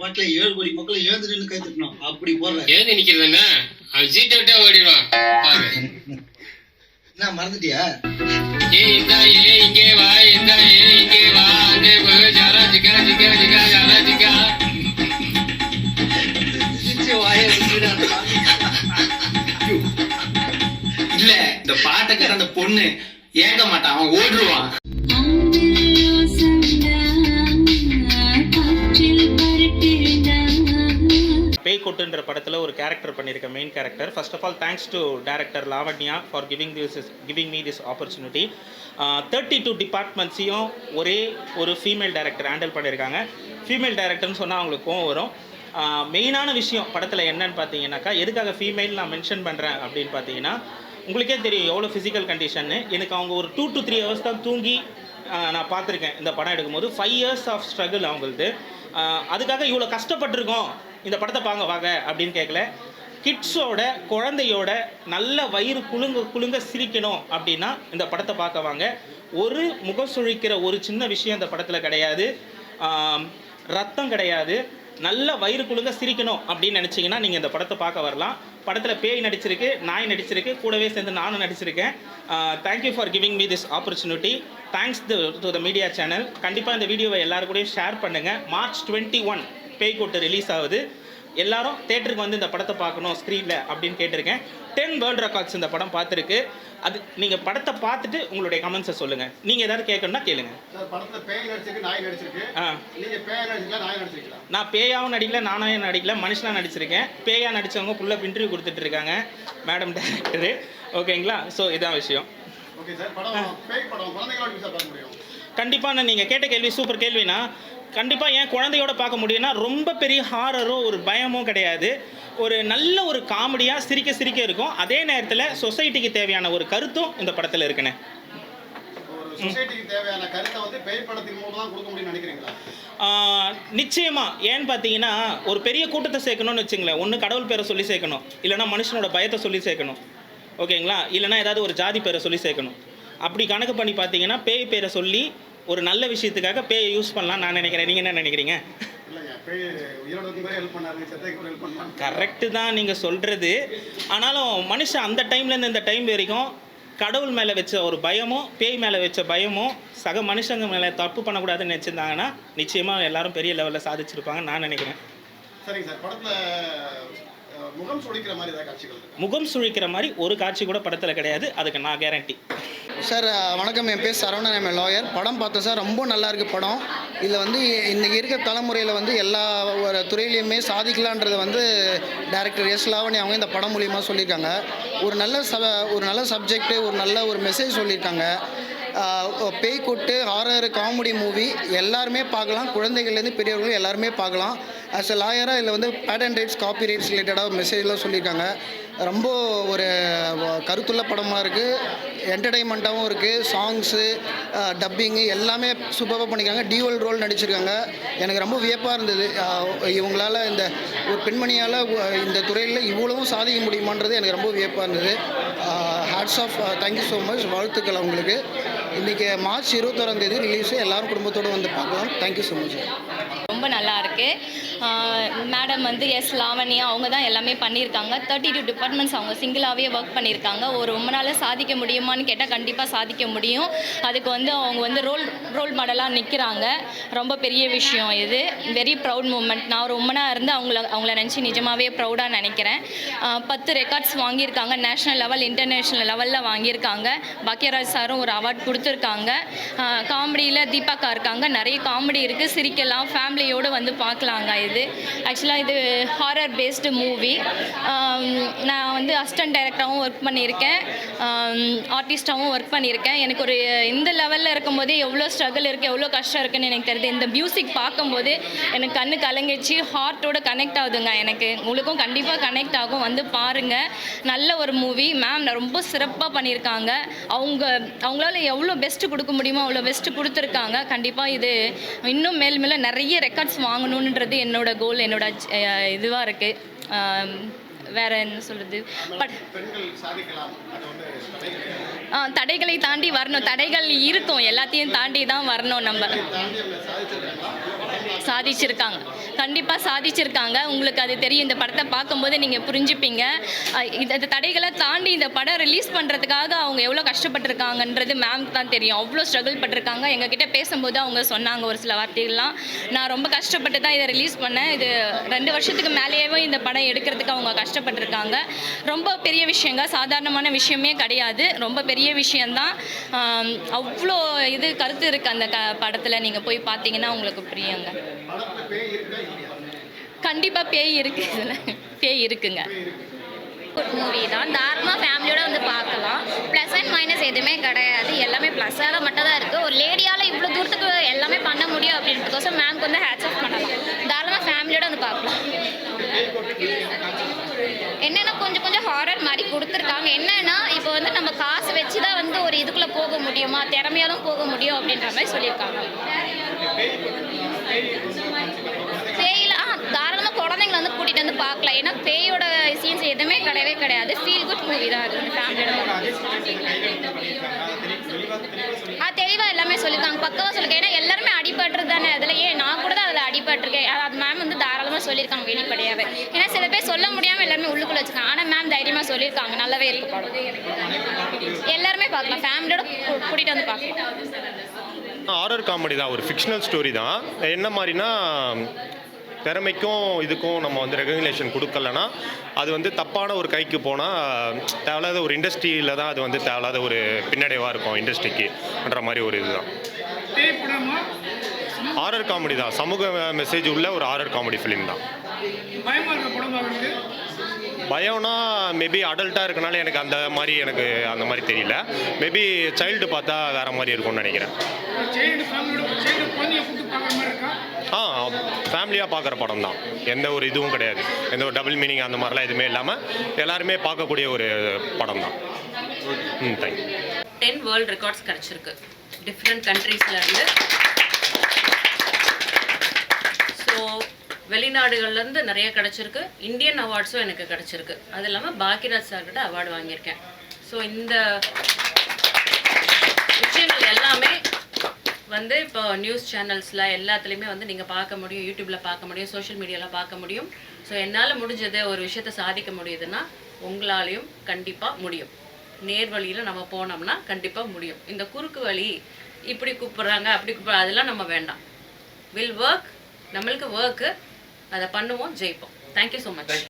பாட்டுல 7 கோடி மக்களை எழுந்து நின்று கை தட்டணும். அப்படி போடுற எழுந்து நிக்கிறது என்ன, அவன் சீட்டை விட்டே ஓடிடுவான். என்ன மறந்துட்டியா? ஏ இங்கே வா, இங்கே வா, அங்கே போய் ஜாலா ஜிகா ஜிகா ஜிகா ஜாலா ஜிகா. இல்ல இந்த பாட்டை கேட்ட அந்த பொண்ணு ஏங்க மாட்டான், அவன் ஓடுருவான். பேய்கொட்டுன்ற படத்தில் ஒரு கேரக்டர் பண்ணியிருக்கேன், main character. First of all thanks to director Lavanya for giving me this opportunity. 32 டிபார்ட்மெண்ட்ஸையும் ஒரே ஒரு ஃபீமேல் டைரக்டர் ஹேண்டில் பண்ணியிருக்காங்க. ஃபீமேல் டைரக்டர்னு சொன்னால் அவங்களுக்கு கோவம் வரும். மெயினான விஷயம் படத்தில் என்னன்னு பார்த்தீங்கன்னாக்கா, எதுக்காக ஃபீமேல் நான் மென்ஷன் பண்ணுறேன் அப்படின்னு பார்த்தீங்கன்னா, உங்களுக்கே தெரியும் எவ்வளோ ஃபிசிக்கல் கண்டிஷன்னு. எனக்கு அவங்க ஒரு 2 to 3 hours தான் தூங்கி நான் பார்த்துருக்கேன் இந்த படம் எடுக்கும்போது. 5 years ஆஃப் ஸ்ட்ரகிள் அவங்களுக்கு. அதுக்காக இவ்வளோ கஷ்டப்பட்டிருக்கோம், இந்த படத்தை வாங்க அப்படின்னு கேட்கல. கிட்ஸோட, குழந்தையோட நல்ல வயிறு குலுங்க சிரிக்கணும் அப்படின்னா இந்த படத்தை பார்க்க வாங்க. ஒரு முகம் சுழிக்கிற ஒரு சின்ன விஷயம் இந்த படத்தில் கிடையாது, ரத்தம் கிடையாது. நல்ல வயிறு குலுங்க சிரிக்கணும் அப்படின்னு நினச்சிங்கன்னா நீங்கள் இந்த படத்தை பார்க்க வரலாம். படத்தில் பேய் நடிச்சிருக்கு, நாய் நடிச்சிருக்கு, கூடவே சேர்ந்து நானும் நடிச்சிருக்கேன். Thank you for giving me this opportunity. Thanks to the media channel. கண்டிப்பாக இந்த வீடியோவை எல்லாருக்கூடையும் ஷேர் பண்ணுங்கள். March 21 பேய்கொட்டு ரிலீஸ் ஆகுது. எல்லாரும் தேட்டருக்கு வந்து இந்த படத்தை பார்க்கணும் ஸ்க்ரீனில் அப்படின்னு கேட்டிருக்கேன். 10 வேர்ல்டு ரெக்கார்ட்ஸ் இந்த படம் பார்த்துருக்கு. அது நீங்கள் படத்தை பார்த்துட்டு உங்களுடைய கமெண்ட்ஸை சொல்லுங்கள். நீங்கள் ஏதாவது கேட்கணும்னா கேளுங்க. நான் பேயாவும் நடிக்கல, நானாயும் நடிக்கல, மனுஷனாக நடிச்சிருக்கேன். பேயா நடித்தவங்க ஃபுல்லாக இன்டர்வியூ கொடுத்துட்டு இருக்காங்க மேடம் டைரக்டரு. ஓகேங்களா? ஸோ இதான் விஷயம். கண்டிப்பாக நீங்கள் கேட்ட கேள்வி சூப்பர் கேள்வினா, கண்டிப்பாக என் குழந்தையோட பார்க்க முடியும்னா, ரொம்ப பெரிய ஹாரரோ ஒரு பயமோ கிடையாது. ஒரு நல்ல ஒரு காமெடியாக சிரிக்க இருக்கும். அதே நேரத்தில் சொசைட்டிக்கு தேவையான ஒரு கருத்தும் இந்த படத்தில் இருக்குண்ணே. நிச்சயமா. ஏன்னு பார்த்தீங்கன்னா, ஒரு பெரிய கூட்டத்தை சேர்க்கணும்னு வச்சுங்களேன், ஒன்று கடவுள் பேரை சொல்லி சேர்க்கணும், இல்லைனா மனுஷனோட பயத்தை சொல்லி சேர்க்கணும். ஓகேங்களா? இல்லைனா ஏதாவது ஒரு ஜாதி பேரை சொல்லி சேர்க்கணும். அப்படி கணக்கு பண்ணி பார்த்தீங்கன்னா பேய் பேரை சொல்லி ஒரு நல்ல விஷயத்துக்காக பேயை யூஸ் பண்ணலாம் நான் நினைக்கிறேன். நீங்கள் என்ன நினைக்கிறீங்க? கரெக்டு தான் நீங்கள் சொல்கிறது. ஆனாலும் மனுஷன் அந்த டைம்லேருந்து இந்த டைம் வரைக்கும் கடவுள் மேலே வச்ச ஒரு பயமும் பேய் மேலே வச்ச பயமும் சக மனுஷங்க மேலே தப்பு பண்ணக்கூடாதுன்னு நினச்சிருந்தாங்கன்னா நிச்சயமாக எல்லாரும் பெரிய லெவலில் சாதிச்சிருப்பாங்கன்னு நான் நினைக்கிறேன். சரிங்க சார். படத்தில் முகம் சுழிக்கிற மாதிரி ஒரு காட்சி கூட படத்தில் கிடையாது, அதுக்கு நான் கேரண்டி. சார் வணக்கம், என் பேர் சரவணன், என் லாயர். படம் பார்த்தேன் சார், ரொம்ப நல்லா இருக்குது படம். இதில் வந்து இன்றைக்கி இருக்க தலைமுறையில் வந்து எல்லா ஒரு துறையிலையுமே சாதிக்கலான்றதை வந்து டைரக்டர் எஸ் லாவணி அவங்க இந்த படம் மூலியமாக சொல்லியிருக்காங்க. ஒரு நல்ல சப்ஜெக்டு, ஒரு நல்ல ஒரு மெசேஜ் சொல்லியிருக்காங்க. பேய்கொட்டு ஹாரர் காமெடி மூவி எல்லாருமே பார்க்கலாம், குழந்தைகள்லேருந்து பெரியவர்கள் எல்லாருமே பார்க்கலாம். ஆஸ் எ லாயராக இதில் வந்து பேட்டன் ரைட்ஸ், காப்பி ரைட்ஸ் ரிலேட்டடாக மெசேஜ்லாம் சொல்லியிருக்காங்க. ரொம்ப ஒரு கருத்துள்ள படமாக இருக்குது, என்டர்டெயின்மெண்ட்டாகவும் இருக்குது. சாங்ஸு, டப்பிங்கு எல்லாமே சூப்பராக பண்ணியிருக்காங்க. டியூவல் ரோல் நடிச்சிருக்காங்க. எனக்கு ரொம்ப வியப்பாக இருந்தது, இவங்களால் இந்த ஒரு பெண்மணியால் இந்த துறையில் இவ்வளவும் சாதிக்க முடியுமான்றது எனக்கு ரொம்ப வியப்பாக இருந்தது. Hats off, thank you so much, வாழ்த்துக்கள் அவங்களுக்கு. இன்றைக்கி March 21 ரிலீஸு, எல்லோரும் குடும்பத்தோடு வந்து பார்க்கலாம். Thank you so much. ரொம்ப நல்லா இருக்குது. மேடம் வந்து எஸ் லாவண்யா அவங்க தான் எல்லாமே பண்ணியிருக்காங்க. 32 டிபார்ட்மெண்ட்ஸ் அவங்க சிங்கிளாகவே ஒர்க் பண்ணியிருக்காங்க. ஒரு உமனால் சாதிக்க முடியுமான்னு கேட்டால் கண்டிப்பாக சாதிக்க முடியும். அதுக்கு வந்து அவங்க வந்து ரோல் மாடலாக நிற்கிறாங்க. ரொம்ப பெரிய விஷயம் இது. Very proud moment. நான் ஒரு உமனாக இருந்து அவங்கள நினச்சி நிஜமாகவே ப்ரௌடாக நினைக்கிறேன். 10 ரெக்கார்ட்ஸ் வாங்கியிருக்காங்க, நேஷ்னல் லெவல் இன்டர்நேஷ்னல் லெவலில் வாங்கியிருக்காங்க. பாக்கியராஜ் சாரும் ஒரு அவார்ட் கொடுத்துருக்காங்க. காமெடியில் தீபாக்கா இருக்காங்க. நிறைய காமெடி இருக்குது, சிரிக்கலாம், ஃபேமிலியோடு வந்து பார்க்கலாங்க. இது ஆக்சுவலாக இது ஹாரர் பேஸ்டு மூவி. நான் வந்து அசிஸ்டன்ட் டைரக்டராகவும் ஒர்க் பண்ணியிருக்கேன், ஆர்டிஸ்டாகவும் ஒர்க் பண்ணியிருக்கேன். எனக்கு ஒரு இந்த லெவலில் இருக்கும்போதே எவ்வளோ ஸ்ட்ரகிள் இருக்குது, எவ்வளோ கஷ்டம் இருக்குதுன்னு எனக்கு தெரியுது. இந்த மியூசிக் பார்க்கும்போது எனக்கு கண்ணு கலங்கிச்சு, ஹார்ட்டோட கனெக்ட் ஆகுதுங்க. எனக்கு உங்களுக்கும் கண்டிப்பாக கனெக்ட் ஆகும், வந்து பாருங்கள். நல்ல ஒரு மூவி. மேம் ரொம்ப சிறப்பாக பண்ணியிருக்காங்க. அவங்களால எவ்வளோ பெஸ்ட்டு கொடுக்க முடியுமோ அவ்வளோ பெஸ்ட்டு கொடுத்துருக்காங்க. கண்டிப்பாக இது இன்னும் மேல் நிறைய ரெக்கார்ட்ஸ் வாங்கணுன்றது என்னோட கோல், என்னோட இதுவாக இருக்குது. வேறு என்ன சொல்கிறது, தடைகளை தாண்டி வரணும். தடைகள் இருக்கும், எல்லாத்தையும் தாண்டி தான் வரணும் நம்ம. சாதிச்சிருக்காங்க, கண்டிப்பாக சாதிச்சிருக்காங்க. உங்களுக்கு அது தெரியும், இந்த படத்தை பார்க்கும்போது நீங்கள் புரிஞ்சுப்பீங்க. இந்த தடைகளை தாண்டி இந்த படம் ரிலீஸ் பண்ணுறதுக்காக அவங்க எவ்வளோ கஷ்டப்பட்டிருக்காங்கன்றது மேம்க்கு தான் தெரியும். அவ்வளோ ஸ்ட்ரகிள் பட்டிருக்காங்க. எங்ககிட்ட பேசும்போது அவங்க சொன்னாங்க ஒரு சில வார்த்தைகள்லாம், நான் ரொம்ப கஷ்டப்பட்டு தான் இதை ரிலீஸ் பண்ணேன். இது 2 வருஷத்துக்கு மேலேயே இந்த படம் எடுக்கிறதுக்கு அவங்க கஷ்டப்பட்டிருக்காங்க. ரொம்ப பெரிய விஷயங்க, சாதாரணமான விஷயமே கிடையாது, ரொம்ப பெரிய விஷயந்தான். அவ்வளோ இது கருத்து இருக்குது அந்த படத்தில். நீங்கள் போய் பார்த்தீங்கன்னா உங்களுக்கு புரியுங்க. கண்டிப்பாக பேய் இருக்குது, இதில் பேய் இருக்குங்க. ஒரு மூவி தான், தாராளமாக ஃபேமிலியோட வந்து பார்க்கலாம். ப்ளஸ் அண்ட் மைனஸ் எதுவுமே கிடையாது, எல்லாமே ப்ளஸ்ஸாக மட்டும் தான் இருக்குது. ஒரு லேடியால் இவ்வளோ தூரத்துக்கு எல்லாமே பண்ண முடியும் அப்படின்றதுக்கோசம் மேம்க்கு வந்து ஹேட்ஸ் ஆஃப் பண்ணலாம். தாராளமாக ஃபேமிலியோட வந்து பார்க்கலாம். என்னென்னா கொஞ்சம் ஹாரர் மாதிரி கொடுத்துருக்காங்க. என்னென்னா இப்போ வந்து நம்ம காசு வச்சு தான் வந்து ஒரு இதுக்குள்ளே போக முடியுமா, திறமையாலும் போக முடியும் அப்படின்ற மாதிரி சொல்லியிருக்காங்க. பேயில் தாராளமாக குழந்தைங்களை வந்து கூட்டிகிட்டு வந்து பார்க்கலாம். ஏன்னா பேயோட சீன்ஸ் எதுவுமே கிடையவே கிடையாது. ஃபீல் குட் மூவி தான் அது. ஃபேமிலியோட தெளிவாக எல்லாமே சொல்லியிருக்காங்க, பக்கவாக சொல்லியிருக்கேன். ஏன்னா எல்லாருமே அடிபட்டுறது தானே அதில். நான் கூட தான் அதில் அடிபட்டிருக்கேன். அது மேம் வந்து தாராளமாக சொல்லியிருக்காங்க வெளிப்படையாகவே. ஏன்னா சில பேர் சொல்ல முடியாமல் எல்லாருமே உள்ளுக்குள்ளே வச்சுருக்காங்க. ஆனால் மேம் தைரியமாக சொல்லியிருக்காங்க, நல்லாவே இருக்கு படம். எல்லாருமே பார்க்கலாம், ஃபேமிலியோட கூட்டிகிட்டு வந்து பார்க்கலாம். ஹாரர் காமெடி தான், ஒரு ஃபிக்ஷனல் ஸ்டோரி தான். என்ன மாதிரினா, திறமைக்கும் இதுக்கும் நம்ம வந்து ரெகக்னேஷன் கொடுக்கலன்னா அது வந்து தப்பான ஒரு கைக்கு போனால் தேவையில்லாத ஒரு இண்டஸ்ட்ரியில் தான் அது வந்து தேவையில்லாத ஒரு பின்னடைவாக இருக்கும் இண்டஸ்ட்ரிக்குன்ற மாதிரி ஒரு இதுதான். ஹாரர் காமெடி தான், சமூக மெசேஜ் உள்ள ஒரு ஹாரர் காமெடி ஃபிலிம் தான். பயம்னா மேபி அடல்ட்டாக இருக்கனால எனக்கு அந்த மாதிரி தெரியல. மேபி சைல்டு பார்த்தா வேறு மாதிரி இருக்கும்னு நினைக்கிறேன். ஃபேமிலியாக பார்க்குற படம் தான், எந்த ஒரு இதுவும் கிடையாது, எந்த ஒரு டபுள் மீனிங் அந்த மாதிரிலாம் எதுவுமே இல்லாமல் எல்லாருமே பார்க்கக்கூடிய ஒரு படம் தான். தேங்க்யூ. 10 வேர்ல்ட் ரெக்கார்ட்ஸ் கிடச்சிருக்கு டிஃப்ரெண்ட் கண்ட்ரீஸ்லேருந்து. ஸோ வெளிநாடுகள்லேருந்து நிறைய கிடச்சிருக்கு. இந்தியன் அவார்ட்ஸும் எனக்கு கிடச்சிருக்கு. அது இல்லாமல் பாக்கியராஜ் சார்கிட்ட அவார்டு வாங்கியிருக்கேன். ஸோ இந்த விஷயங்கள் எல்லாமே வந்து இப்போ நியூஸ் சேனல்ஸில் எல்லாத்துலேயுமே வந்து நீங்கள் பார்க்க முடியும், யூடியூப்பில் பார்க்க முடியும், சோஷியல் மீடியாவில் பார்க்க முடியும். ஸோ என்னால் முடிஞ்சது ஒரு விஷயத்தை சாதிக்க முடியுதுன்னா உங்களாலையும் கண்டிப்பாக முடியும். நேர்வழியில் நம்ம போனோம்னா கண்டிப்பாக முடியும். இந்த குறுக்கு வழி இப்படி கூப்பிட்றாங்க அப்படி கூப்பிட்றாங்க அதெல்லாம் நம்ம வேண்டாம். வில் ஒர்க், நம்மளுக்கு ஒர்க்கு, அதை பண்ணுவோம், ஜெயிப்போம். Thank you so much.